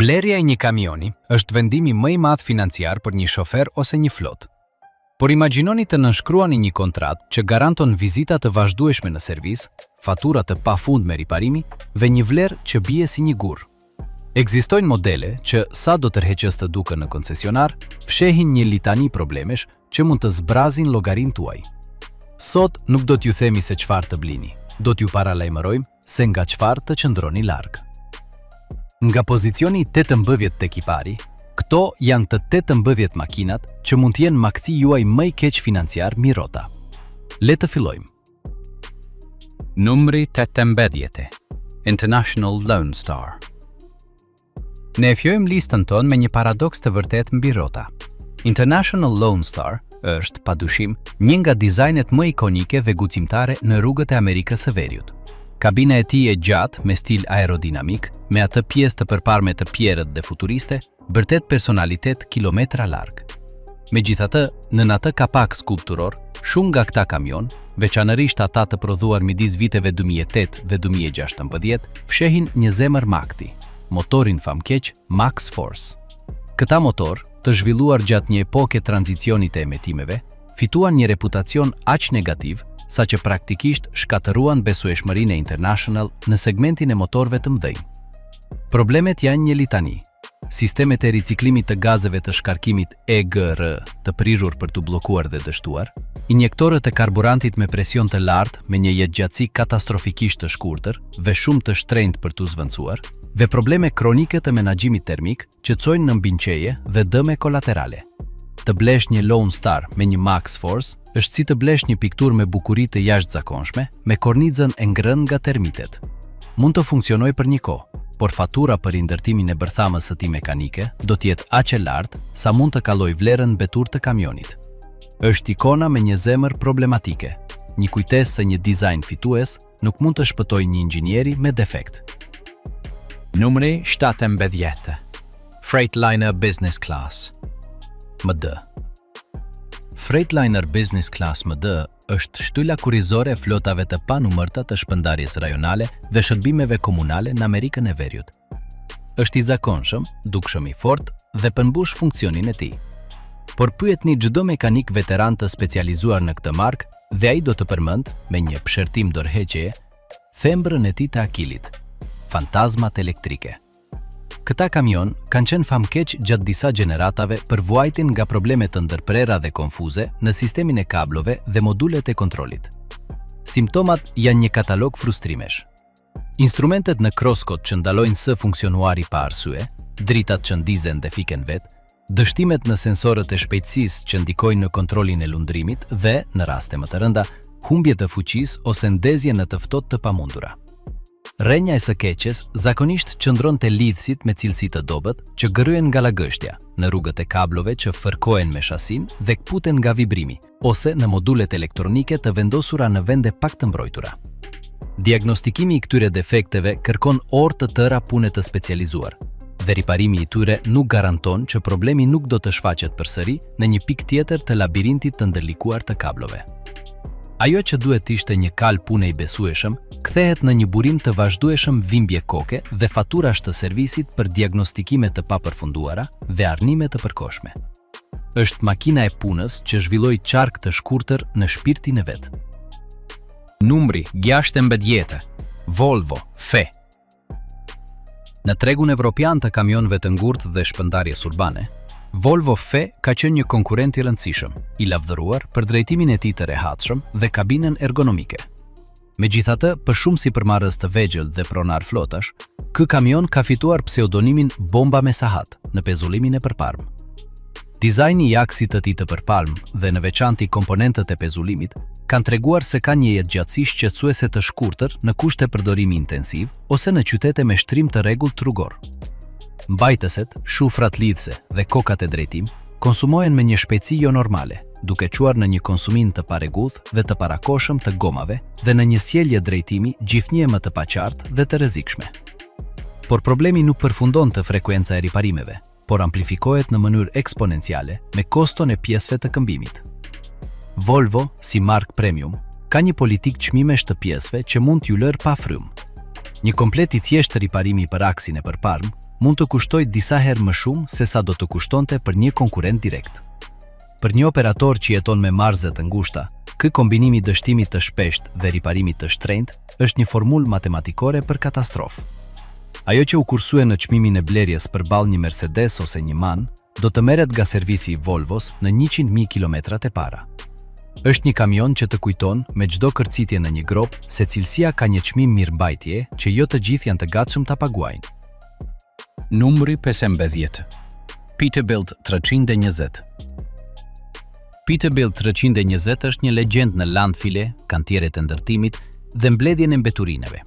Blerja e një kamioni është vendimi më i madh financiar për një shofer ose një flot. Por imagjinoni të nënshkruani një kontratë që garanton vizita të vazhdueshme në servis, fatura të pafundme riparimi dhe një vlerë që bie si një gur. Ekzistojnë modele që sa do tërheqës të duke në koncesionar, fshehin një litani problemesh që mund të zbrazin llogarinë tuaj. Sot nuk do t'ju themi se çfarë të blini, do t'ju paralajmërojmë se nga çfarë të qëndroni larg. Nga pozicioni 18 tek i pari, këto janë të 18 makinat që mund t'jenë makthi juaj më i keq financiar mirota. Le të fillojmë. Numri 18. International Lone Star. Ne e fjojmë listën tonë me një paradoks të vërtet mbi rrota. International Lone Star është, padyshim, një nga dizajnet më ikonike dhe guximtare në rrugët e Amerikës së Veriut. Kabina e tij e gjatë me stil aerodinamik, me atë pjesë të përparme të pjerët dhe futuriste, vërtet personalitet kilometra larg. Megjithatë, nën atë kapak skulpturor, shumë nga këta kamion, veçanërisht ata të prodhuar midis viteve 2008 dhe 2016, fshehin një zemër makti, motorin famkeq Max Force. Këta motor, të zhvilluar gjatë një epoke tranzicionit të emetimeve, fituan një reputacion aq negativ sa që praktikisht shkatëruan besueshmërinë e International në segmentin e motorëve të mëdhenj. Problemet janë një litani. Sistemet e riciklimit të gazeve të shkarkimit EGR të prirur për të bllokuar dhe dështuar, injektorët e karburantit me presion të lartë me një jetëgjatësi katastrofikisht të shkurtër dhe shumë të shtrenjtë për të zvendësuar, dhe probleme kronike të menaxhimit termik që çojnë në mbinqeje dhe dëme kolaterale. Të blesh një Lone Star me një Max Force është si të blesh një pikturë me bukuri të jashtëzakonshme me kornizën e ngrënë nga termitet. Mund të funksionojë për një kohë, por fatura për indërtimin e bërthamës së tij mekanike do të jetë aq e lartë sa mund të kallojë vlerën mbetur të kamionit. Është ikona me një zemër problematike, një kujtesë se një dizajn fitues nuk mund të shpëtojë një inxhinieri me defekt. Numri 17. Freightliner Business Class. MD. Freightliner Business Class MD është shtylla kurrizore e flotave të panumërta të shpërndarjes rajonale dhe shërbimeve komunale në Amerikën e Veriut. Është i zakonshëm, dukshëm i fortë dhe përmbush funksionin e tij. Por pyetni çdo mekanik veteran të specializuar në këtë markë dhe ai do të përmend, me një pëshërtim dorëheqjeje, thembrën e tij të akilit: fantazmat elektrike. Këta kamion kanë qenë famkeq gjatë disa gjeneratave për vuajtjen nga problemet të ndërprera dhe konfuze në sistemin e kablove dhe modulet e kontrolit. Simptomat janë një katalog frustrimesh. Instrumentet në crosscode që ndalojnë së funksionuari pa arsye, dritat që ndizen dhe fiken vet, dështimet në sensorët e shpejtësisë që ndikojnë në kontrollin e lundrimit dhe, në raste më të rënda, humbje të fuqisë ose ndezje në të ftohtë të pamundura. Rrenja e së keqes zakonisht qëndron te lidhësit me cilësi të dobët që gërryen nga lagështja, në rrugët e kablove që fërkohen me shasin dhe kputen nga vibrimi, ose në modulet elektronike të vendosura në vende pak të mbrojtura. Diagnostikimi i këtyre defekteve kërkon orë të tëra pune të specializuar, dhe riparimi i tyre nuk garanton që problemi nuk do të shfaqet përsëri në një pikë tjetër të labirintit të ndërlikuar të kablove. Ajo që duhet ishte një kal pune i besueshëm, kthehet në një burim të vazhdueshëm dhimbje koke dhe faturash të servisit për diagnostikime të papërfunduara dhe arnime të përkohshme. Është makina e punës që zhvilloi qark të shkurtër në shpirtin e vet. Numri 16. Volvo FE. Në tregun evropian të kamionëve të ngurtë dhe shpërndarjes urbane, Volvo FE ka qenë një konkurrent i rëndësishëm, i lavdëruar për drejtimin e tij të rehatshëm dhe kabinën ergonomike. Megjithatë, për shumë sipërmarrës të vegjël dhe pronar flotash, ky kamion ka fituar pseudonimin bomba me sahat në pezullimin e përparm. Dizajni i aksit të tij të përparm dhe në veçantë komponentët e pezullimit kanë treguar se ka një jetëgjatësi shqetësuese të shkurtër në kushte përdorimi intensiv ose në qytete me shtrim të rregullt rrugor. Mbajtëset, shufrat lidhëse dhe kokat e drejtim konsumohen me një shpejtësi jo normale, duke quar në një konsumim të paregullë dhe të parakoshëm të gomave dhe në një sjellje drejtimi gjithnjë më të paqartë dhe të rrezikshme. Por problemi nuk përfundon të frekuenca e riparimeve, por amplifikohet në mënyrë eksponenciale me koston e pjesëve të këmbimit. Volvo, si markë premium, ka një politikë çmimesh të pjesëve që mund t'ju lërë pa frymë. Një komplet i thjeshtë riparimi për aksin e përparm mund të kushtoj disa herë më shumë se sa do të kushtonte për një konkurrent direkt. Për një operator që jeton me marze të ngushta, ky kombinimi i dështimit të shpeshtë dhe riparimit të shtrenjtë është një formulë matematikore për katastrofë. Ajo që u kursue në çmimin e blerjes përballë një Mercedes ose një MAN, do të merret nga servisi i Volvos në 100.000 kilometrat e para. Është një kamion që të kujton me çdo kërcitje në një grop se cilësia ka një çmim mirëmbajtje që jo të gjithë janë të gatshëm ta paguajnë. Numri 15. Peterbilt 320. Peterbilt 320 është një legjend në landfile, kantieret e ndërtimit dhe mbledhjen e mbeturinave.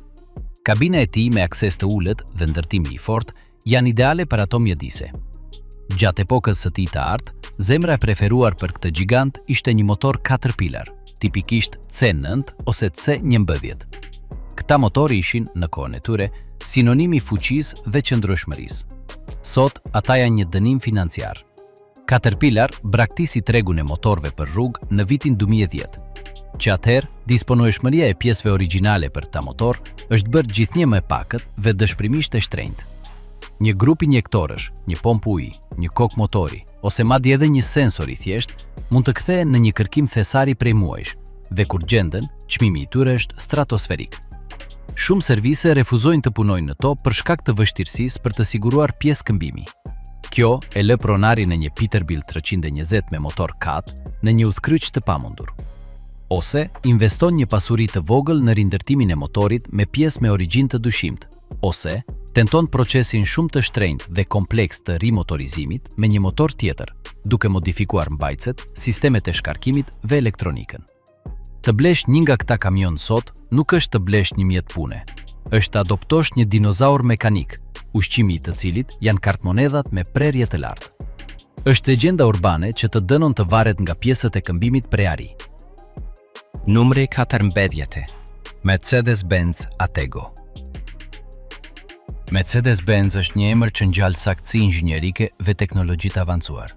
Kabina e tij me akses të ulët dhe ndërtimi i fortë janë ideale për ato mjedise. Gjatë epokës së tij të artë, zemra e preferuar për këtë gjigant ishte një motor Caterpillar, tipikisht C9 ose C11. Këta motor ishin, në kohën e tyre, sinonimi i fuqisë dhe qëndrueshmërisë. Sot, ata janë një dënim financiar. Caterpillar braktisi tregun e motorëve për rrugë në vitin 2010, që atëherë disponueshmëria e pjesëve origjinale për ta motor është bërë gjithnjë më e pakët dhe dëshpërimisht e shtrenjtë. Një grup injektorësh, një pompë uji, një kokë motori ose madje edhe një sensor i thjesht mund të kthehen në një kërkim thesari prej muajsh dhe kur gjenden, çmimi i tyre është stratosferik. Shumë servise refuzojnë të punojnë në to për shkak të vështirësisë për të siguruar pjesë këmbimi. Kjo e lë pronarin e një Peterbilt 320 me motor kat në një udhkryq të pamundur. Ose investon një pasuri të vogël në rindërtimin e motorit me pjesë me origjinë të dyshimt, ose tenton procesin shumë të shtrenjtë dhe kompleks të rimotorizimit me një motor tjetër, duke modifikuar mbajtset, sistemet e shkarkimit dhe elektronikën. Të blesh një nga këta kamion sot nuk është të blesh një mjet pune, është të adoptosh një dinozaur mekanik, ushqimi i të cilit janë kartmonedhat me prerje të lartë. Është legjenda urbane që të dënon të varet nga pjesët e këmbimit prej ari. Numri 14. Mercedes-Benz Atego. Mercedes-Benz është një emër që ngjall saktësi inxhinierike dhe teknologji të avancuar.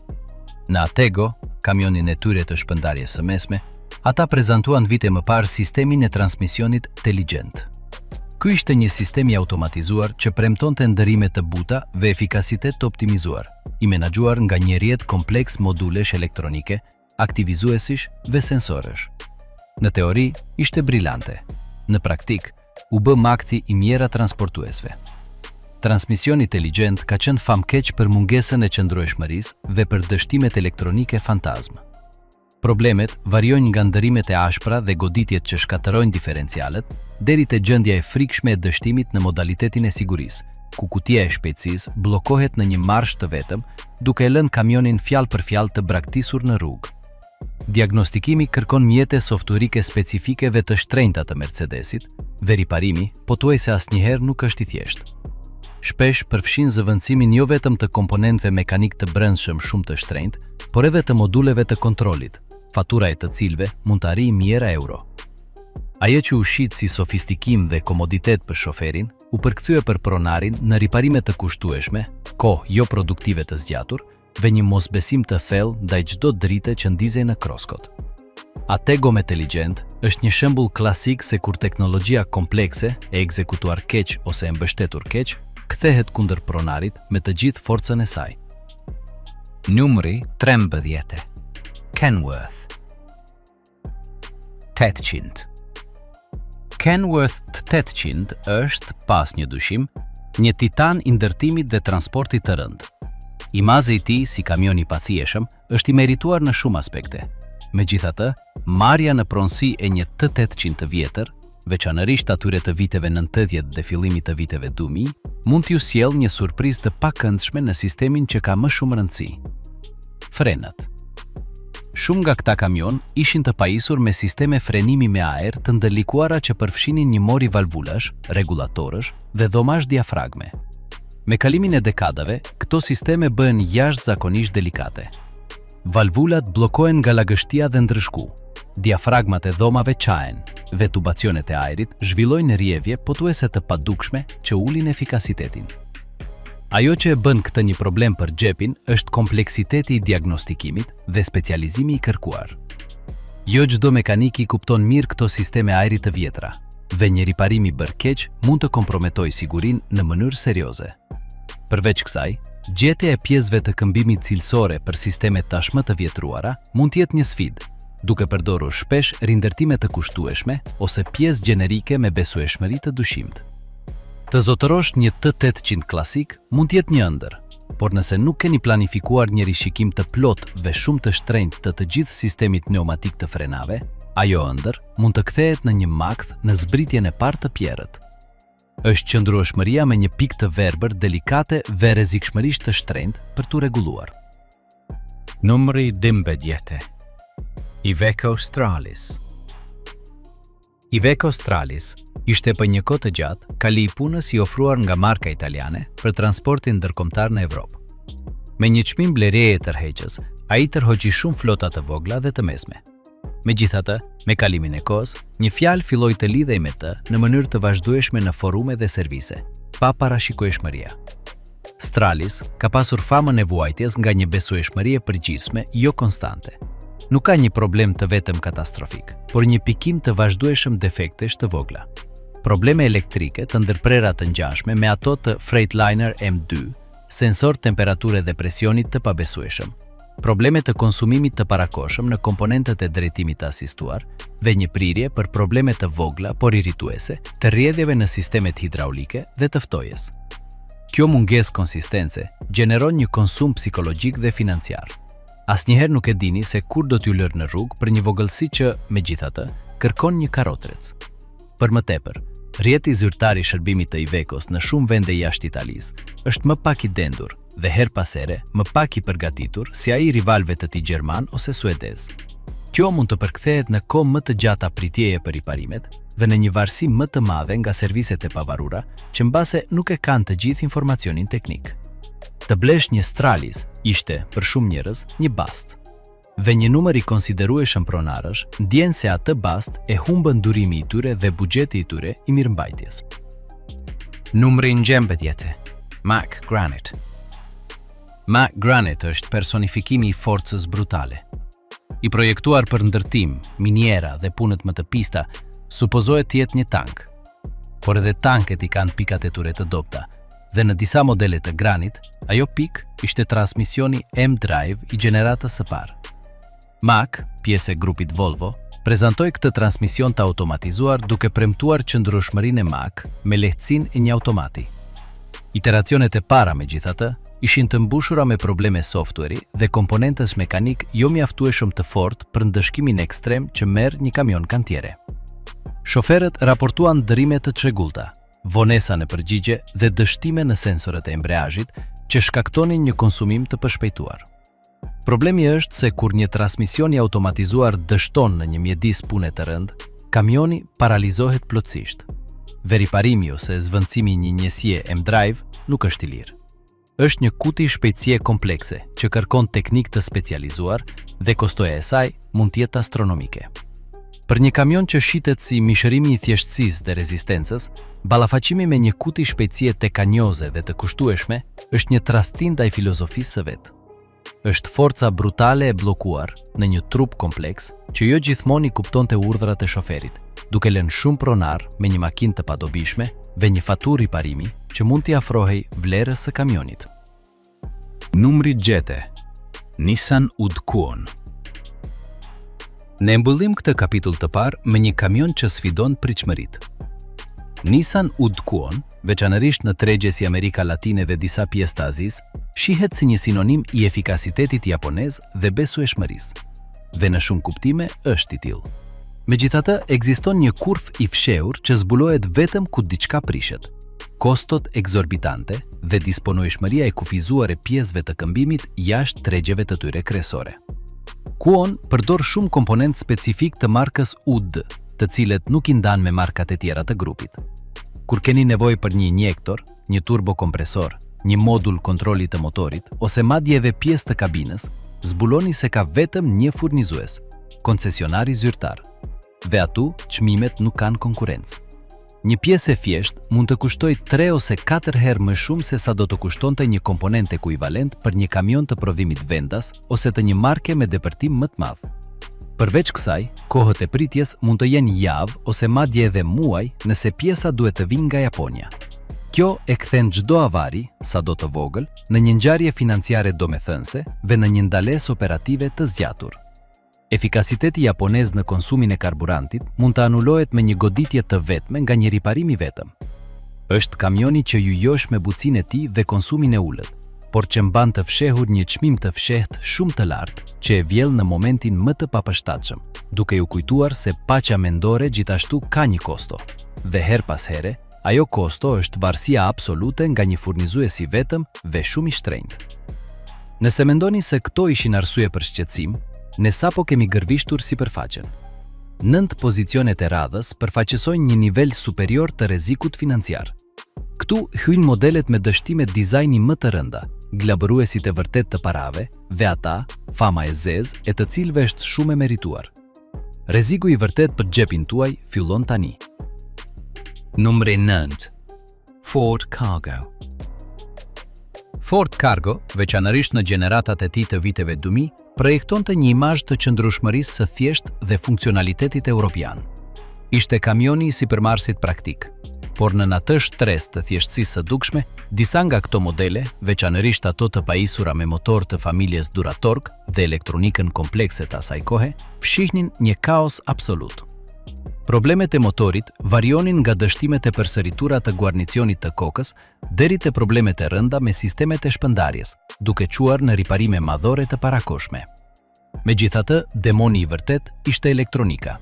Në Atego, kamionin e tyre të shpërndarjes së mesme, ata prezantuan vite më parë sistemin e transmisionit inteligjent. Ky ishte një sistem i automatizuar që premtonte ndërrime të buta dhe efikasitet të optimizuar, i menaxhuar nga një rrjet kompleks modulesh elektronike, aktivizuesish dhe sensorësh. Në teori, ishte brillante. Në praktik, u bë makti i mjera transportuesve. Transmisioni inteligjent ka qenë famkeq për mungesën e qëndrueshmërisë dhe për dështimet elektronike fantazm. Problemet variojnë nga ndërimet e ashpra dhe goditjet që shkatërrojnë diferencialet, deri te gjendja e frikshme e dështimit në modalitetin e sigurisë, ku kutia e shpejtësisë bllokohet në një marsh të vetëm, duke lënë kamionin fjalë për fjalë të braktisur në rrugë. Diagnostikimi kërkon mjete softwarike specifike dhe të shtrenjta të Mercedesit, dhe riparimi, pothuajse asnjëherë nuk është i thjeshtë. Shpesh përfshin zëvendësimin jo vetëm të komponentëve mekanik të brendshëm shumë të shtrenjtë, por edhe të moduleve të kontrollit, fatura e të cilëve mund të arrijë mijëra euro. Ajo që u shit si sofistikim dhe komoditet për shoferin, u përkthye për pronarin në riparime të kushtueshme, kohë jo produktive të zgjatur, dhe një mosbesim të thellë ndaj çdo drite që ndizej në kroskot. Atego Intelligent është një shembull klasik se kur teknologjia komplekse e ekzekutuar keq ose e mbështetur keq, kthehet kundër pronarit me të gjithë forcën e saj. Numri 13. Kenworth 800. Kenworth 800 është, pas një dyshim, një titan i ndërtimit dhe transportit të rëndë. Imazi i tij si kamion i pathieshëm është i merituar në shumë aspekte. Megjithatë, marrja në pronësi e një T800 të vjetër, veçanërisht atyre të viteve 90 dhe fillimit të viteve 2000, mund t'ju sjellë një surprizë të pakëndshme në sistemin që ka më shumë rëndësi: frenat. Shumë nga këta kamion ishin të pajisur me sisteme frenimi me ajër të ndërlikuara që përfshinin një mori valvulash, regulatorësh dhe dhomash diafragme. Me kalimin e dekadave, këto sisteme bëhen jashtëzakonisht delikate. Valvulat bllokohen nga lagështia dhe ndryshku, diafragmat e dhomave qahen, dhe tubacionet e ajrit zhvillojnë rrjevje pothuajse të padukshme që ulin efikasitetin. Ajo që e bën këtë një problem për xhepin është kompleksiteti i diagnostikimit dhe specializimi i kërkuar. Jo çdo mekanik i kupton mirë këto sisteme ajrit të vjetra, dhe një riparim i bërë keq mund të komprometojë sigurinë në mënyrë serioze. Përveç kësaj, gjetja e pjesëve të këmbimit cilësore për sistemet tashmë të vjetruara mund të jetë një sfidë, duke përdorur shpesh rindërtime të kushtueshme ose pjesë gjenerike me besueshmëri të dyshimt. Të zotërosh një T800 klasik mund të jetë një ëndër, por nëse nuk keni planifikuar një rishikim të plot dhe shumë të shtrenjtë të gjithë sistemit pneumatik të frenave, ajo ëndër mund të kthehet në një makth në zbritjen e parë të pjerrët. Është qëndrueshmëria me një pikë të verbër, delikate dhe rrezikshmërisht të shtrenjtë për tu rregulluar. Numri 12. Iveco Stralis. Iveco Stralis ishte për një kohë të gjatë kali i punës i ofruar nga marka italiane për transportin ndërkombëtar në Evropë. Me një çmim blerjeje tërheqës, ai tërhoqi shumë flota të vogla dhe të mesme. Megjithatë, me kalimin e kohës, një fjalë filloi të lidhej me të në mënyrë të vazhdueshme në forume dhe servise, pa parashikueshmëria. Stralis ka pasur famën e vuajtjes nga një besueshmëri e përgjithshme jo konstante. Nuk ka një problem të vetëm katastrofik, por një pikim të vazhdueshëm defektesh të vogla. Probleme elektrike të ndërprera të ngjashme me ato të Freightliner M2, sensor temperature dhe presionit të pabesueshëm, probleme të konsumimit të parakohshëm në komponentët e drejtimit të asistuar dhe një prirje për probleme të vogla por irrituese të rrjedhjeve në sistemet hidraulike dhe të ftojes. Kjo mungesë konsistence gjeneron një konsum psikologjik dhe financiar. Asnjëherë nuk e dini se kur do t'ju lërë në rrugë për një vogëlsi që, megjithatë, kërkon një karotrec. Për më tepër, rjeti zyrtar i shërbimit të Ivecos në shumë vende jashtë Italisë është më pak i dendur dhe her pas here më pak i përgatitur si ai rivalëve të tij gjerman ose suedez. Kjo mund të përkthehet në kohë më të gjata pritjeje për riparimet dhe në një varësi më të madhe nga serviset e pavarura që mbase nuk e kanë të gjithë informacionin teknik. Të blesh një Stralis ishte, për shumë njerëz, një bast. Dhe një numër i konsiderueshëm pronarësh ndjen se atë bast e humbën durimi i tyre dhe buxheti i tyre i mirëmbajtjes. Numri 11. Mack Granite. Mack Granite është personifikimi i forcës brutale. I projektuar për ndërtim, miniera dhe punët më të pista, supozohet të jetë një tank. Por edhe tanket i kanë pikat e tyre të dobta, dhe në disa modele të Granit, ajo pik ishte transmisioni M-Drive i gjeneratës së parë. Mack, pjesë e grupit Volvo, prezantoi këtë transmision të automatizuar duke premtuar qëndrueshmërinë e Mack me lehtësinë e një automati. Iteracionet e para, megjithatë, ishin të mbushura me probleme software dhe komponentës mekanik jo mjaftueshëm të fortë për ndëshkimin ekstrem që merr një kamion kantiere. Shoferët raportuan dërime të çrregullta, vonesa në përgjigje dhe dështime në sensorët e embreazhit që shkaktonin një konsumim të përshpejtuar. Problemi është se kur një transmision i automatizuar dështon në një mjedis pune të rëndë, kamioni paralizohet plotësisht. Veriparimi ose zvendësimi një njësie M-Drive nuk është i lirë. Është një kuti shpejtësie komplekse që kërkon teknik të specializuar dhe kostoja e saj mund të jetë astronomike. Për një kamion që shitet si mishërimi i thjeshtësisë dhe rezistencës, ballafaqimi me një kuti shpejtësie tekanjoze dhe të kushtueshme është një tradhtim ndaj filozofisë së vet. Është forca brutale e bllokuar në një trup kompleks që jo gjithmonë i kuptonte urdhrat e shoferit, duke lënë shumë pronar me një makinë të padobishme dhe një faturë riparimi që mund t'i afrohej vlerës së kamionit. Numri 7. Nissan Udkuon. Ne mbyllim këtë kapitull të parë me një kamion që sfidon pritshmëritë. Nissan Udkuon, veçanërisht në tregje si Amerika Latine dhe disa pjesë të Azisë, shihet si një sinonim i efikasitetit japonez dhe besueshmërisë. Dhe në shumë kuptime është i tillë. Megjithatë, ekziston një kurth i fshehur që zbulohet vetëm ku diçka prishet. Kostot ekzorbitante dhe disponueshmëria e kufizuar e pjesëve të këmbimit jashtë tregjeve të tyre kryesore. Kuon përdor shumë komponent specifik të markës UD, të cilët nuk i ndan me markat e tjera të grupit. Kur keni nevojë për një injektor, një turbokompresor, një modul kontroli të motorit ose madje edhe pjesë të kabinës, zbuloni se ka vetëm një furnizues, koncesionari zyrtar. Dhe atu, çmimet nuk kanë konkurrencë. Një pjesë e thjeshtë mund të kushtoj 3 ose 4 herë më shumë se sa do të kushtonte një komponent ekuivalent për një kamion të prodhimit vendas ose të një marke me depërtim më të madh. Përveç kësaj, kohët e pritjes mund të jenë javë ose madje edhe muaj nëse pjesa duhet të vinë nga Japonia. Kjo e kthen çdo avari, sado të vogël, në një ngjarje financiare domethënëse dhe në një ndalesë operative të zgjatur. Efikasiteti japonez në konsumin e karburantit mund të anulohet me një goditje të vetme nga një riparim i vetëm. Është kamioni që ju josh me bucinë e tij dhe konsumin e ulët, por që mban të fshehur një çmim të fshehtë shumë të lartë, që e vjell në momentin më të papërshtatshëm, duke ju kujtuar se paqja mendore gjithashtu ka një kosto. Dhe her pas here, ajo kosto është varësia absolute nga një furnizues i vetëm dhe shumë i shtrenjtë. Nëse mendoni se këto ishin arsye për shqetësim, ne sapo kemi gërvishtur sipërfaqen. 9 pozicionet e radhës përfaqësojnë një nivel superior të rrezikut financiar. Këtu hyjnë modelet me dështime dizajni më të rënda, glabëruesit e vërtet të parave, dhe ata, fama e zezë e të cilëve është shumë e merituar. Rreziku i vërtet për xhepin tuaj fillon tani. Numri 9. Ford Cargo. Ford Cargo, veçanërisht në gjeneratat e tij të viteve 2000, projektonte një imazh të qëndrueshmërisë së thjeshtë dhe funksionalitetit evropian. Ishte kamioni i sipërmarrësit praktik, por në atë shtresë të thjeshtësisë së dukshme, disa nga këto modele, veçanërisht ato të pajisura me motor të familjes Duratorq dhe elektronikën komplekse të asaj kohe, fshihnin një kaos absolut. Problemet e motorit varionin nga dështimet e përsëritura të guarnicionit të kokës deri te problemet e rënda me sistemet e shpëndarjes, duke quar në riparime madhore të parakoshme. Megjithatë, demoni i vërtet ishte elektronika.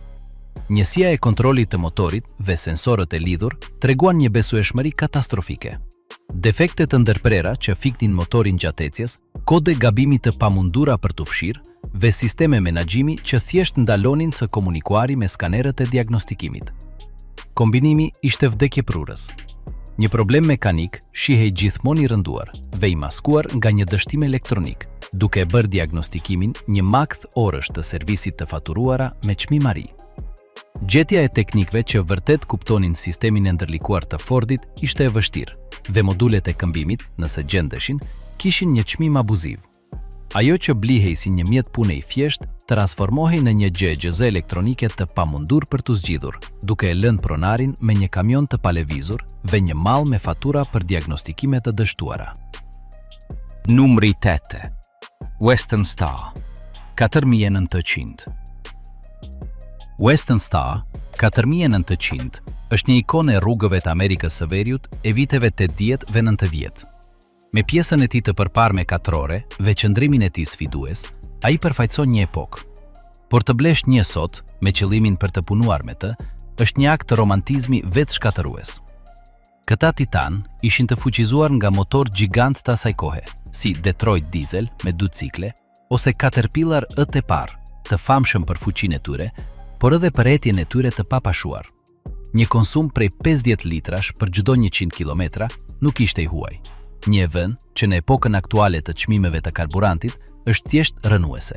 Njësia e kontrollit të motorit dhe sensorët e lidhur treguan një besueshmëri katastrofike. Defekte të ndërprera që fiknin motorin gjatë ecjes, kode gabimi të pamundura për të fshirë, dhe sisteme menaxhimi që thjesht ndalonin së komunikuari me skanerët e diagnostikimit. Kombinimi ishte vdekjeprurës. Një problem mekanik shihej gjithmonë i rënduar dhe i maskuar nga një dështim elektronik, duke bërë diagnostikimin një makth orësh të servisit të faturuara me çmimari. Gjetja e teknikëve që vërtet kuptonin sistemin e ndërlikuar të Fordit ishte e vështirë, dhe modulet e këmbimit, nëse gjendeshin, kishin një çmim abuziv. Ajo që blihej si një mjet pune i thjesht, transformohej në një gjë elektronike të pamundur për të zgjidhur, duke e lënë pronarin me një kamion të palevizur dhe një mall me fatura për diagnostikime të dështuara. Numri 8. Western Star 4900. Western Star 4900 është një ikonë e rrugëve të Amerikës së Veriut e viteve 80 dhe 90. Me pjesën e tij të përparme katrore dhe qëndrimin e tij sfidues, ai përfaqëson një epokë. Por të blesh një sot me qëllimin për të punuar me të, është një akt romantizmi vetë shkatërues. Këta titan ishin të fuqizuar nga motor gjigant të asaj kohe, si Detroit Diesel me 2 cikle, ose Caterpillar E-Par, të famshëm për fuqinë e tyre, por edhe për etjen e tyre të papashuar. Një konsum prej 50 litrash për çdo 100 kilometra nuk ishte i huaj. Një vend që në epokën aktuale të çmimeve të karburantit është thjesht rënuese.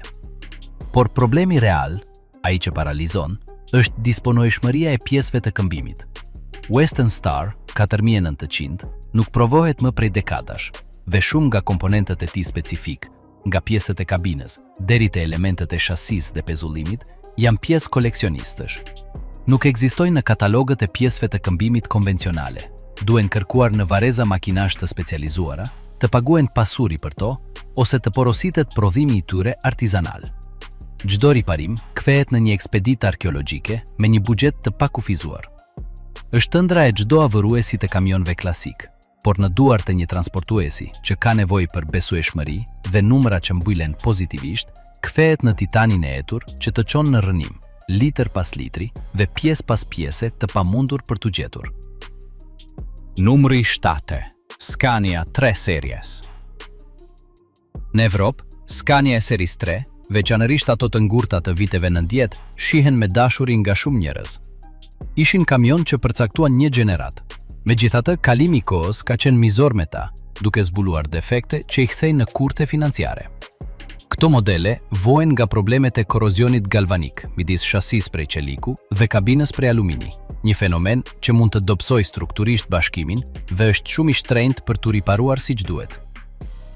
Por problemi real, ai që paralizon, është disponueshmëria e pjesëve të këmbimit. Western Star 4900 nuk provohet më prej dekadash, dhe shumë nga komponentët e tij specifik, nga pjesët e kabinës deri te elementet e shasis dhe pezullimit, janë pjesë koleksionistësh. Nuk ekzistojnë në katalogët e pjesëve të këmbimit konvencionale. Duhen kërkuar në vareza makinash të specializuara, të paguen pasuri për to, ose të porositet prodhimi i tyre artizanal. Çdo riparim kthehet në një ekspeditë arkeologjike me një buxhet të pakufizuar. Është ëndra e çdo avëruesi të kamionëve klasik, por në duart e një transportuesi që ka nevojë për besueshmëri dhe numra që mbyllen pozitivisht, kthehet në titanin e etur që të çon në rënim, litër pas litri dhe pjesë pas pjese të pamundur për t'u gjetur. Numri 7. Scania 3 Series. Në Evropë, Scania e seris 3, veçanërisht ato të ngurta të viteve 90, shihen me dashuri nga shumë njerëz. Ishin kamion që përcaktuan një gjenerat. Megjithatë, kalimi i kohës ka qenë mizor me ta, duke zbuluar defekte që i kthejnë në kurthe financiare. Këto modele vohen nga problemet e korozionit galvanik midis shasis prej qeliku dhe kabinës prej alumini, një fenomen që mund të dobësoj strukturisht bashkimin dhe është shumë i shtrenjtë për t'u riparuar siç duhet.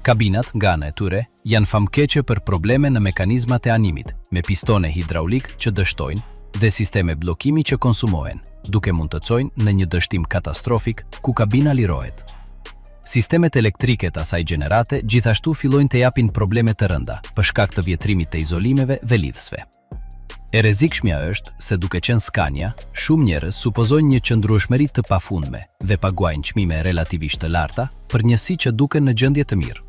Kabinat nga ana e tyre janë famkeqe për probleme në mekanizmat e animit, me pistone hidraulik që dështojnë dhe sisteme bllokimi që konsumohen, duke mund të çojnë në një dështim katastrofik ku kabina lirohet. Sistemet elektrike të asaj gjenerate gjithashtu fillojnë të japin probleme të rënda për shkak të vjetrimit të izolimeve dhe lidhësve. E rrezikshmja është se duke qenë Scania, shumë njerëz supozojnë një qëndrueshmëri të pafundme dhe paguajnë çmime relativisht të larta për njësi që duken në gjendje të mirë.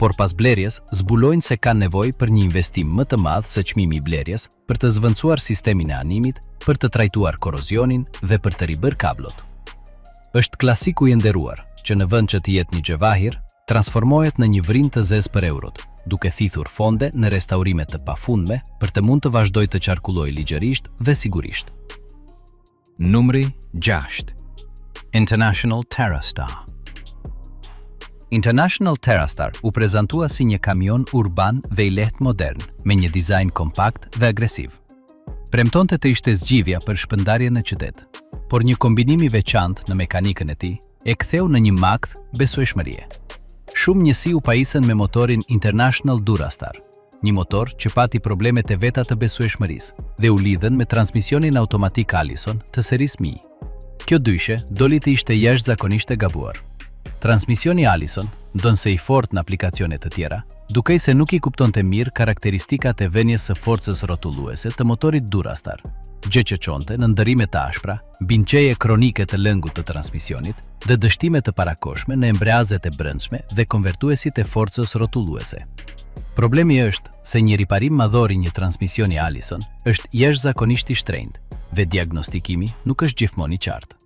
Por pas blerjes, zbulojnë se kanë nevojë për një investim më të madh se çmimi i blerjes për të zvendësuar sistemin e animit, për të trajtuar korozionin dhe për të ribër kablot. Është klasiku i nderuar që në vend që të jetë një gjevahir, transformohet në një vrinë të zezë për eurot, duke thithur fonde në restaurime të pafundme për të mund të vazhdoj të qarkulloj ligjërisht dhe sigurisht. Numri 6. International TerraStar. International TerraStar u prezantua si një kamion urban dhe i lehtë modern, me një dizajn kompakt dhe agresiv. Premtonte të ishte zgjidhja për shpërndarje në qytet, por një kombinim i veçantë në mekanikën e tij e ktheu në një makt besueshmërie. Shumë njësi u pajisën me motorin International Durastar, një motor që pati problemet e veta të besueshmërisë dhe u lidhen me transmisionin automatik Allison të serisë Mi. Kjo dyshe doli të ishte jashtëzakonisht e gabuar. Transmisioni Allison, ndonse i fortë në aplikacione të tjera, dukej se nuk i kuptonte mirë karakteristikat e vënies së forcës rrotulluese të motorit Durastar, gjë që çonte në ndërrime të ashpra, binqeje kronike të lëngut të transmisionit dhe dështime të parakoshme në embreazet e brendshme dhe konvertuesit e forcës rrotulluese. Problemi është se një riparim madhor i një transmisioni Allison është jashtëzakonisht i shtrenjtë dhe diagnostikimi nuk është gjithmonë i qartë.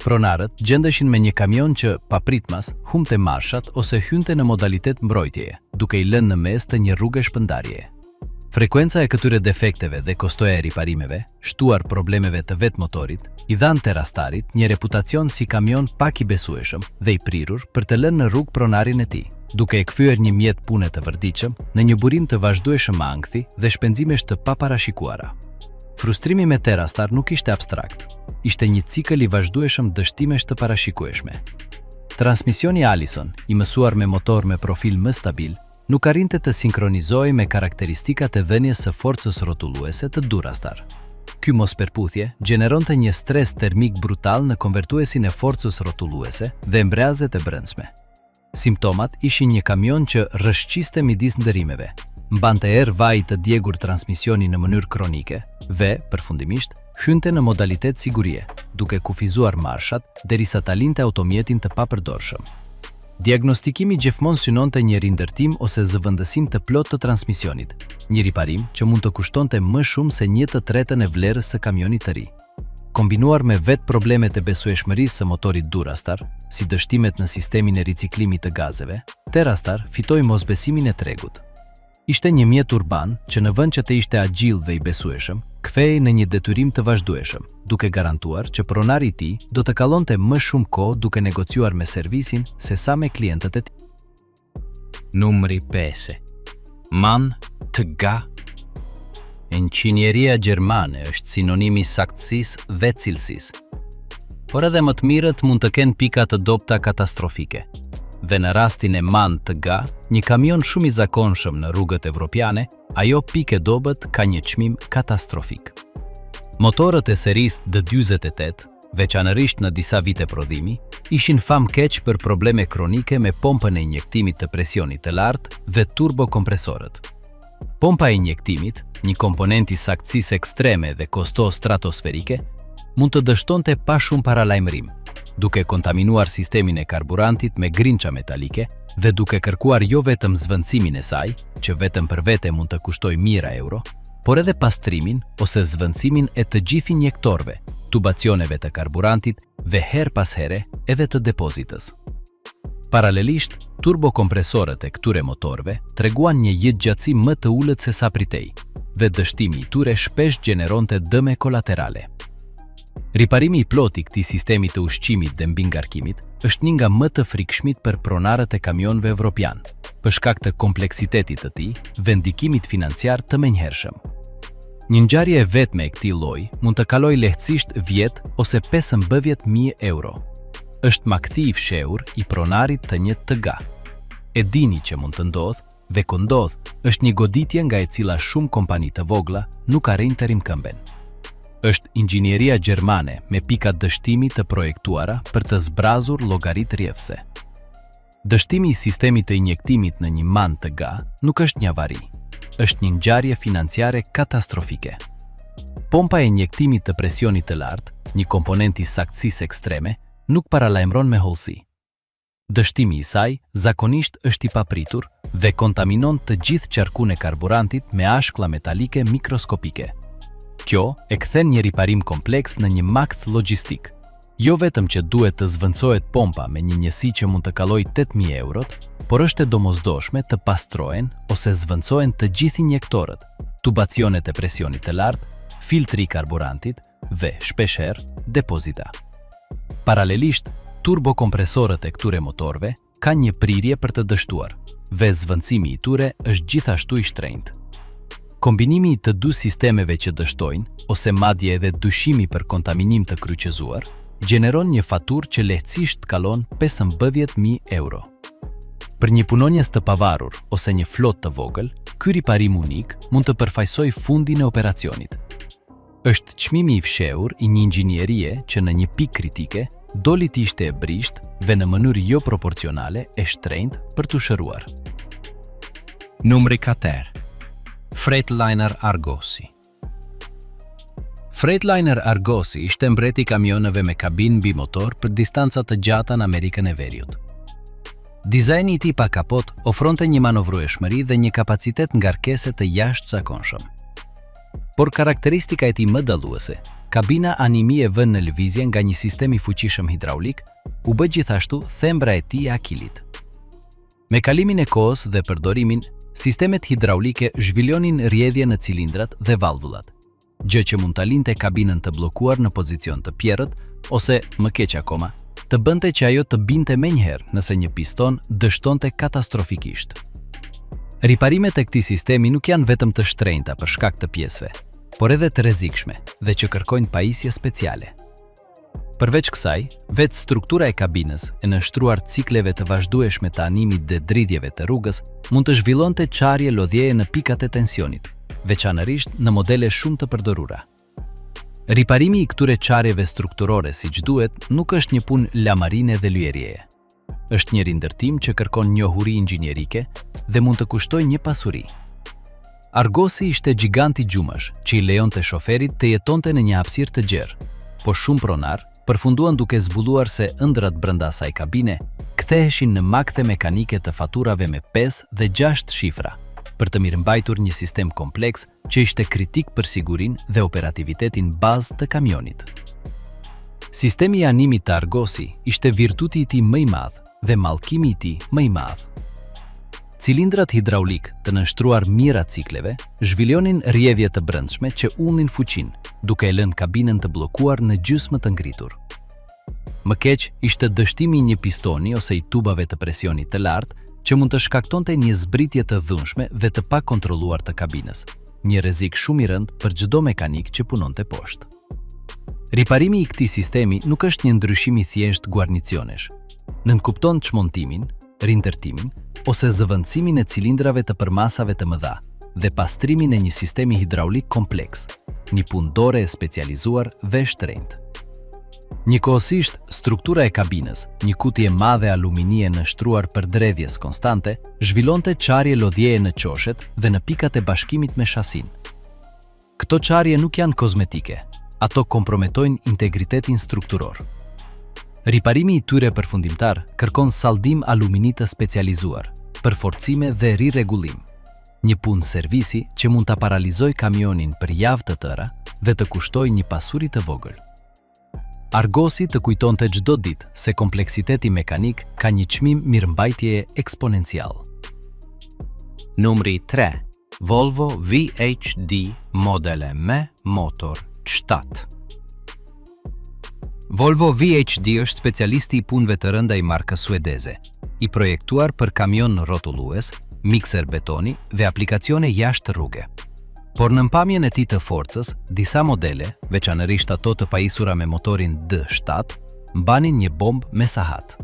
Pronarët gjendeshin me një kamion që, papritmas, humte marshat ose hynte në modalitet mbrojtjeje, duke i lënë në mes të një rruge shpërndarjeje. Frekuenca e këtyre defekteve dhe kostoja e riparimeve, shtuar problemeve të vetë motorit, i dhan TerraStarit një reputacion si kamion pak i besueshëm dhe i prirur për të lënë në rrugë pronarin e tij, duke e kthyer një mjet pune të vërtetshëm në një burim të vazhdueshëm ankthi dhe shpenzimesh të paparashikuara. Frustrimi me TerraStar nuk ishte abstrakt, ishte një cikël i vazhdueshëm dështimesh të parashikueshme. Transmisioni Allison, i mësuar me motor me profil më stabil, nuk arrinte të sinkronizohej me karakteristikat e dhënies së forcës rrotulluese të Durastar. Ky mosperputhje gjeneronte një stres termik brutal në konvertuesin e forcës rrotulluese dhe embreazet e brendshme. Simptomat ishin një kamion që rrëshqiste midis ndërimeve, mbante erë vaj të djegur transmisioni në mënyrë kronike dhe, përfundimisht, hynte në modalitet sigurie, duke kufizuar marshat derisa ta linte automjetin të papërdorshëm. Diagnostikimi gjithmonë synonte një rindërtim ose zëvendësim të plotë të transmisionit, një riparim që mund të kushtonte më shumë se 1/3 e vlerës së kamionit të ri. Kombinuar me vetë problemet e besueshmërisë së motorit Durastar, si dështimet në sistemin e riciklimit të gazeve, TerraStar fitoi mosbesimin e tregut. Ishte një mjet urban që në vend që të ishte agjill dhe i besueshëm, kthehej në një detyrim të vazhdueshëm, duke garantuar që pronari i tij do të kallonte më shumë kohë duke negociuar me servisin se sa me klientët e tij. Numri 5. MAN TG. Inxhinieria gjermane është sinonimi saktësisë dhe cilësisë. Por edhe më të mirët mund të kenë pika të dobta katastrofike. Dhe në rastin e MAN TG, një kamion shumë i zakonshëm në rrugët evropiane, ajo pikë e dobët ka një çmim katastrofik. Motorët e serisë D48, veçanërisht në disa vite prodhimi, ishin famkeq për probleme kronike me pompën e injektimit të presionit të lartë dhe turbokompresorët. Pompa e injektimit, një komponent i saktësisë ekstreme dhe kosto stratosferike, mund të dështonte pa shumë paralajmërim, duke kontaminuar sistemin e karburantit me grinça metalike dhe duke kërkuar jo vetëm zvendësimin e saj, që vetëm për vete mund të kushtoj mijëra euro, por edhe pastrimin ose zvendësimin e të gjithë injektorëve, tubacioneve të karburantit dhe her pas here edhe të depozitës. Paralelisht, turbokompresorët e këtyre motorëve treguan një jetëgjatësi më të ulët se sa pritej, dhe dështimi i tyre shpesh gjeneronte dëme kolaterale. Riparimi i plotë i këtij sistemi të ushqimit dhe mbingarkimit është një nga më të frikshmit për pronarët e kamionëve evropian, për shkak të kompleksitetit të tij dhe ndikimit financiar të menjëhershëm. Një ngjarje e vetme e këtij lloji mund të kalojë lehtësisht 10 ose 15.000 euro. Është makthi i fshehur i pronarit të një TG. E dini që mund të ndodhë dhe kur ndodh, është një goditje nga e cila shumë kompani të vogla nuk arrin të rimkëmben. Është inxhinieria gjermane me pika dështimi të projektuara për të zbrazur llogaritë rrjedhëse. Dështimi i sistemit të injektimit në një man të ga nuk është një avari, është një ngjarje financiare katastrofike. Pompa e injektimit të presionit të lartë, një komponent i saktësisë ekstreme, nuk paralajmëron me hollësi. Dështimi i saj zakonisht është i papritur dhe kontaminon të gjithë qarkun e karburantit me ashklla metalike mikroskopike. Kjo e kthen një riparim kompleks në një makt logjistik. Jo vetëm që duhet të zvendësohet pompa me një njësi që mund të kalojë 8.000 eurot, por është e domosdoshme të pastrohen ose zvendësohen të gjithë injektorët, tubacionet e presionit të lartë, filtri i karburantit dhe, shpeshherë, depozita. Paralelisht, turbokompresorët e këtyre motorëve kanë një prirje për të dështuar, dhe zvendësimi i tyre është gjithashtu i shtrenjtë. Kombinimi i të dy sistemeve që dështojnë, ose madje edhe dyshimi për kontaminim të kryqëzuar, gjeneron një faturë që lehtësisht kalon 15.000 euro. Për një punonjës të pavarur ose një flotë të vogël, ky riparim unik mund të përfaqësojë fundin e operacionit. Është çmimi i fshehur i një inxhinierie që në një pikë kritike doli të ishte e brishtë dhe në mënyrë jo proporcionale e shtrenjtë për të shëruar. Numri 4. Freightliner Argosy. Freightliner Argosy ishte mbreti i kamioneve me kabinë mbi motor për distanca të gjata në Amerikën e Veriut. Dizajni i tij pa kapot ofronte një manovrueshmëri dhe një kapacitet ngarkese të jashtëzakonshëm. Por karakteristika e tij më dalluese, kabina animi e vënë në lëvizje nga një sistem i fuqishëm hidraulik, u bë gjithashtu thembra e tij e akilit. Me kalimin e kohës dhe përdorimin, sistemet hidraulike zhvillonin rrjedhje në cilindrat dhe valvullat, gjë që mund ta linte kabinën të bllokuar në pozicion të pjerrët ose, më keq akoma, të bënte që ajo të binte menjëherë nëse një piston dështonte katastrofikisht. Riparimet e këtij sistemi nuk janë vetëm të shtrenjta për shkak të pjesëve, por edhe të rrezikshme dhe që kërkojnë pajisje speciale. Përveç kësaj, vetë struktura e kabinës e nënshtruar cikleve të vazhdueshme të animit dhe dridhjeve të rrugës mund të zhvillonte çarje lodhjeje në pikat e tensionit, veçanërisht në modele shumë të përdorura. Riparimi i këtyre çarjeve strukturore siç duhet nuk është një punë lamarine dhe lyerjeje. Është një rindërtim që kërkon njohuri inxhinierike dhe mund të kushtojë një pasuri. Argosy ishte gjiganti gjumash që i lejonte shoferit të jetonte në një hapësirë të gjerë, por shumë pronar përfunduan duke zbuluar se ëndrat brenda asaj kabine ktheheshin në makthe mekanike të faturave me 5 dhe 6 shifra, për të mirëmbajtur një sistem kompleks që ishte kritik për sigurinë dhe operativitetin bazë të kamionit. Sistemi i animit të Argosy ishte virtuti i tij më i madh dhe mallkimi i tij më i madh. Cilindrat hidraulik të nënshtruar mira cikleve zhvillonin rrjedhje të brendshme që ullnin fuqinë, duke e lënë kabinën të bllokuar në gjysmë të ngritur. Më keq ishte dështimi i një pistoni ose i tubave të presionit të lartë që mund të shkaktonte një zbritje të dhunshme dhe të pakontrolluar të kabinës, një rrezik shumë i rëndë për çdo mekanik që punonte poshtë. Riparimi i këtij sistemi nuk është një ndryshim i thjesht guarnicionesh. Nënkupton çmontimin, rindërtimin ose zëvendësimin e cilindrave të përmasave të mëdha dhe pastrimin e një sistemi hidraulik kompleks, një punë dore e specializuar dhe shtrenjtë. Njëkohësisht, struktura e kabinës, një kutje madhe aluminie nënshtruar për dredhjes konstante, zhvillonte çarje lodhjeje në qoshet dhe në pikat e bashkimit me shasin. Këto çarje nuk janë kozmetike, ato komprometojnë integritetin strukturor. Riparimi i tyre përfundimtar kërkon saldim alumini të specializuar, përforcime dhe rirregullim, një punë servisi që mund ta paralizojë kamionin për javë të tëra dhe të kushtojë një pasuri të vogël. Argosy të kujtonte çdo ditë se kompleksiteti mekanik ka një çmim mirëmbajtjeje eksponencial. Numri 3. Volvo VHD modele me motor 7. Volvo VHD është specialisti i punëve të rënda i markës suedeze, i projektuar për kamion rrotullues, mikser betoni dhe aplikacione jashtë rruge. Por në mpamjen e tij të forcës, disa modele, veçanërisht ato të pajisura me motorin D7, mbanin një bombë me sahat.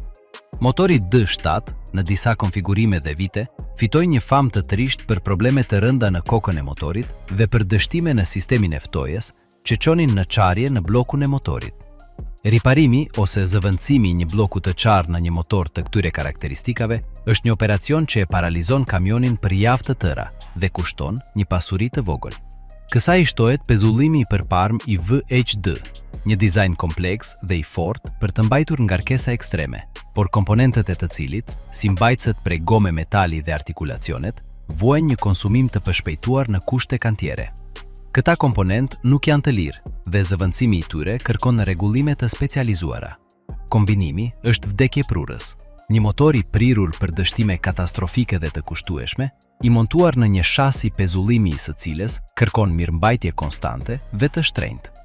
Motori D7, në disa konfigurime dhe vite, fitoi një famë të trisht për probleme të rënda në kokën e motorit dhe për dështime në sistemin e ftojes, që çonin në çarje në blokun e motorit. Riparimi ose zëvendësimi i një bloku të çarë në një motor të këtyre karakteristikave është një operacion që e paralizon kamionin për javë të tëra dhe kushton një pasuri të vogël. Kësaj shtohet pezullimi i përparm i VHD, një dizajn kompleks dhe i fortë për të mbajtur ngarkesa ekstreme, por komponentët e të cilit, si mbajtëset prej gome metali dhe artikulacionet, vuajnë një konsumim të përshpejtuar në kushte kantiere. Këta komponent nuk janë të lirë dhe zëvendësimi i tyre kërkon rregullime të specializuara. Kombinimi është vdekje prurës. Një motor i prirur për dështime katastrofike dhe të kushtueshme, i montuar në një shasi pezullimi i së cilës kërkon mirëmbajtje konstante dhe të shtrenjtë.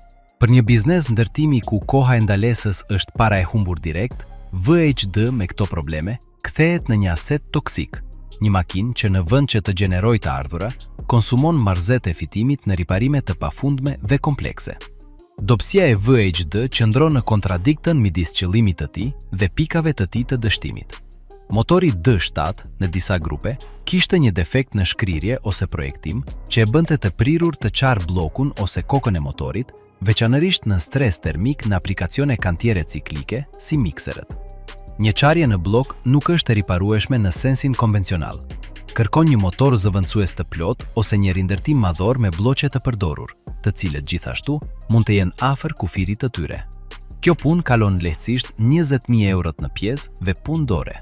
Për një biznes ndërtimi ku koha e ndalesës është para e humbur direkt, VHD me këto probleme kthehet në një aset toksik, një makinë që në vend që të gjenerojë të ardhura, konsumon marzet e fitimit në riparime të pafundme dhe komplekse. Dobësia e VHD qëndron në kontradiktën midis qëllimit të tij dhe pikave të tij të dështimit. Motori D7 në disa grupe kishte një defekt në shkrirje ose projektim që e bënte të prirur të qarë bllokun ose kokën e motorit, veçanërisht në stres termik në aplikacione kantiere ciklike si mikserët. Një qarje në blok nuk është e riparueshme në sensin konvencional. Kërkon një motor zëvendësues të plot ose një rindërtim madhor me bloqe të përdorur, të cilët gjithashtu mund të jenë afër kufirit të tyre. Kjo punë kalon lehtësisht 20.000 eurot në pjesë dhe punë dore.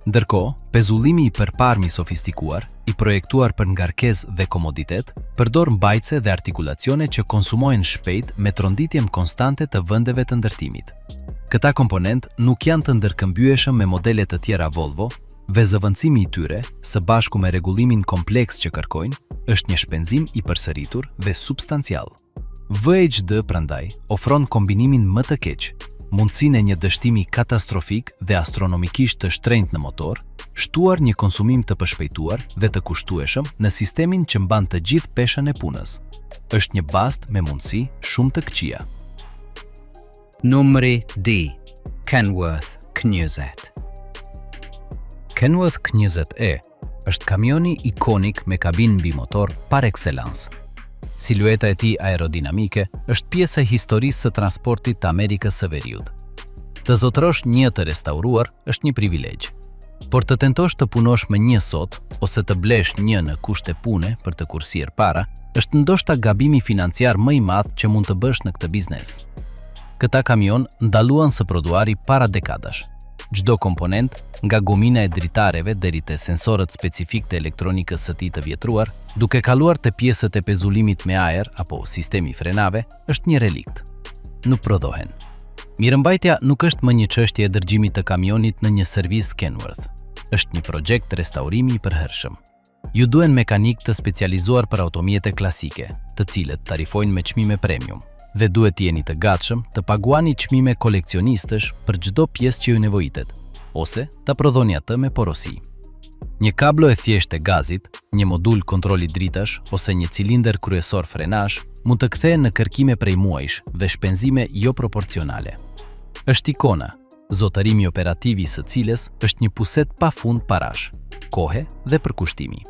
Ndërkohë, pezullimi i përparmi sofistikuar, i projektuar për ngarkesë dhe komoditet, përdor mbajtëse dhe artikulacione që konsumojnë shpejt me tronditjem konstante të vendeve të ndërtimit. Këta komponent nuk janë të ndërkëmbyeshëm me modele të tjera Volvo, dhe zëvendësimi i tyre, së bashku me rregullimin kompleks që kërkojnë, është një shpenzim i përsëritur dhe substancial. VHD prandaj ofron kombinimin më të keq, mundësinë e një dështimi katastrofik dhe astronomikisht të shtrenjtë në motor, shtuar një konsumim të përshpejtuar dhe të kushtueshëm në sistemin që mban të gjithë peshën e punës. Është një bast me mundësi shumë të këqija. Numri D. Kenworth Knuzet. Kenworth Knuzet-E është kamioni ikonik me kabinë mbi motor par excellence. Silueta e tij aerodinamike është pjesë e historisë së transportit të Amerikës së Veriut. Të zotërosh një të restauruar është një privilegj, por të tentosh të punosh me një sot ose të blesh një në kushte pune për të kursyer para, është ndoshta gabimi financiar më i madh që mund të bësh në këtë biznes. Këta kamion ndaluan së prodhuari para dekadash. Çdo komponent, nga gomina e dritareve deri te sensorët specifik të elektronikës së tij të vjetruar, duke kaluar te pjesët e pezullimit me ajër apo sistemi frenave, është një relikt. Nuk prodhohen. Mirëmbajtja nuk është më një çështje e dërgjimit të kamionit në një servis Kenworth. Është një projekt restaurimi i përhershëm. Ju duhen mekanik të specializuar për automjete klasike, të cilët tarifojnë me çmime premium, dhe duhet jeni të gatshëm të paguani çmime koleksionistësh për çdo pjesë që ju nevojitet, ose ta prodhoni atë me porosi. Një kablo e thjeshtë e gazit, një modul kontroli dritash ose një cilindër kryesor frenash mund të kthehen në kërkime prej muajsh dhe shpenzime jo proporcionale. Është ikona, zotërimi operativ i së cilës është një puset pafund parash, kohe dhe përkushtimi.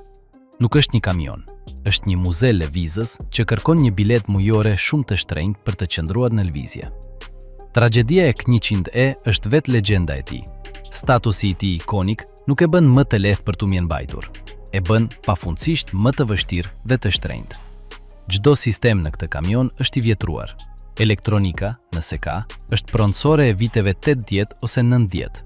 Nuk është një kamion, është një muze lëvizës që kërkon një bilet mujore shumë të shtrenjtë për të qëndruar në lëvizje. Tragedia e K100E është vetë legjenda e tij. Statusi i tij ikonik nuk e bën më të lehtë për t'u mbajtur, e bën pafundësisht më të vështirë dhe të shtrenjtë. Çdo sistem në këtë kamion është i vjetruar. Elektronika, nëse ka, është pronësore e viteve 80 ose 90.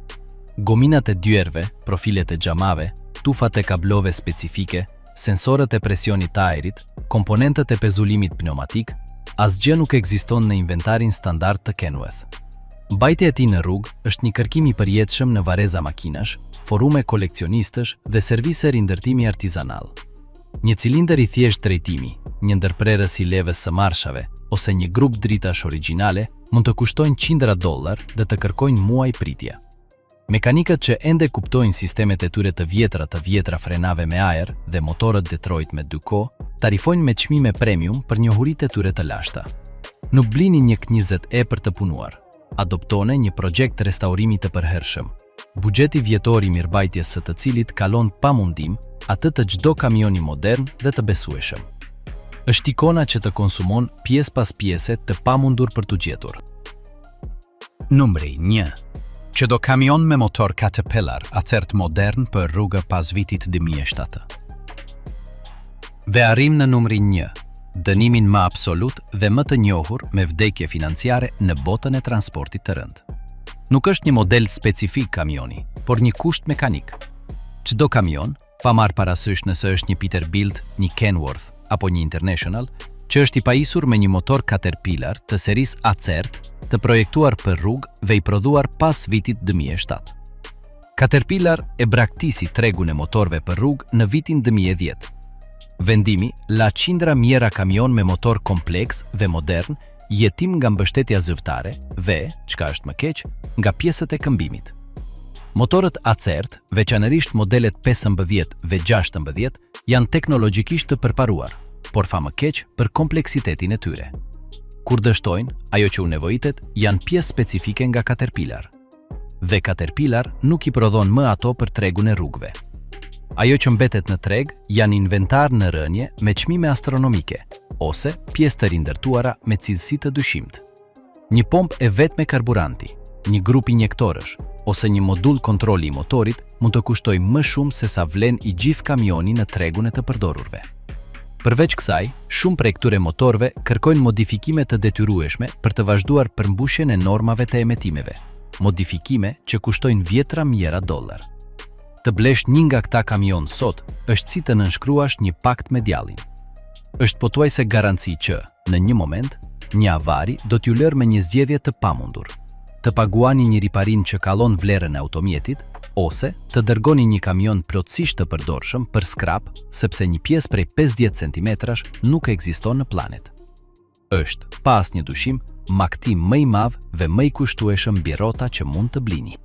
Gominat e dyerve, profilet e xhamave, tufat e kablove specifike, sensorët e presionit të ajrit, komponentët e pezullimit pneumatik, asgjë nuk ekziston në inventarin standard të Kenworth. Mbajtja e tij në rrugë është një kërkim i përjetshëm në vareza makinash, forume koleksionistësh dhe servise rindërtimi artizanal. Një cilindër i thjesht drejtimi, një ndërprerës i levës së marshave ose një grup dritash origjinale mund të kushtojnë $100 dhe të kërkojnë muaj pritje. Mekanikët që ende kuptojnë sistemet e tyre të vjetra frenave me ajër dhe motorët Detroit me 2 tarifojnë me çmime premium për njohuritë e tyre të lashta. Nuk blini një K100E për të punuar. Adoptone një projekt restaurimi të përhershëm. Buxheti vjetor i mirëmbajtjes së të cilit kalon pa mundim atë të çdo kamioni modern dhe të besueshëm. Është ikona që të konsumon pjesë pas pjese të pamundur për të gjetur. Numri 1. Që do kamion me motor Caterpillar acert modern për rrugë pas vitit 2007. Ve arrim në numrin 1, dënimin më absolut dhe më të njohur me vdekje financiare në botën e transportit të rënd. Nuk është një model specifik kamioni, por një kusht mekanik. Çdo kamion, pa marrë parasysh nëse është një Peterbilt, një Kenworth apo një International, që është i pajisur me një motor Caterpillar të serisë Acert, të projektuar për rrugë dhe i prodhuar pas vitit 2007. Caterpillar e braktisi tregun e motorëve për rrugë në vitin 2010. Vendimi la qindra mjera kamion me motor kompleks dhe modern, jetim nga mbështetja zyrtare dhe, çka është më keq, nga pjesët e këmbimit. Motorët Acert, veçanërisht modelet 15 dhe 16, janë teknologjikisht të përparuar, por fa më keq për kompleksitetin e tyre. Kur dështojnë, ajo që u nevojitet janë pjesë specifike nga Caterpillar. Dhe Caterpillar nuk i prodhon më ato për tregun e rrugëve. Ajo që mbetet në treg janë inventar në rënje me çmime astronomike, ose pjesë të rindërtuara me cilësi të dyshimt. Një pompë e vetme karburanti, një grup injektorësh, ose një modul kontroli i motorit mund të kushtoj më shumë se sa vlen i gjithë kamioni në tregun e të përdorurve. Përveç kësaj, shumë prej këtyre motorëve kërkojnë modifikime të detyrueshme për të vazhduar përmbushjen e normave të emetimeve, modifikime që kushtojnë $10 mijëra. Të blesh një nga këta kamion sot është si të nënshkruash një pakt me djallin. Është pothuajse garanci që, në një moment, një avari do t'ju lërë me një zgjedhje të pamundur. Të paguani një riparim që kallon vlerën e automjetit, ose të dërgoni një kamion plotësisht të përdorshëm për skrap, sepse një pjesë prej 50 cm nuk ekziston në planet. Është, pa asnjë dyshim, maktim më i madh dhe më i kushtueshëm mbi rrota që mund të blini.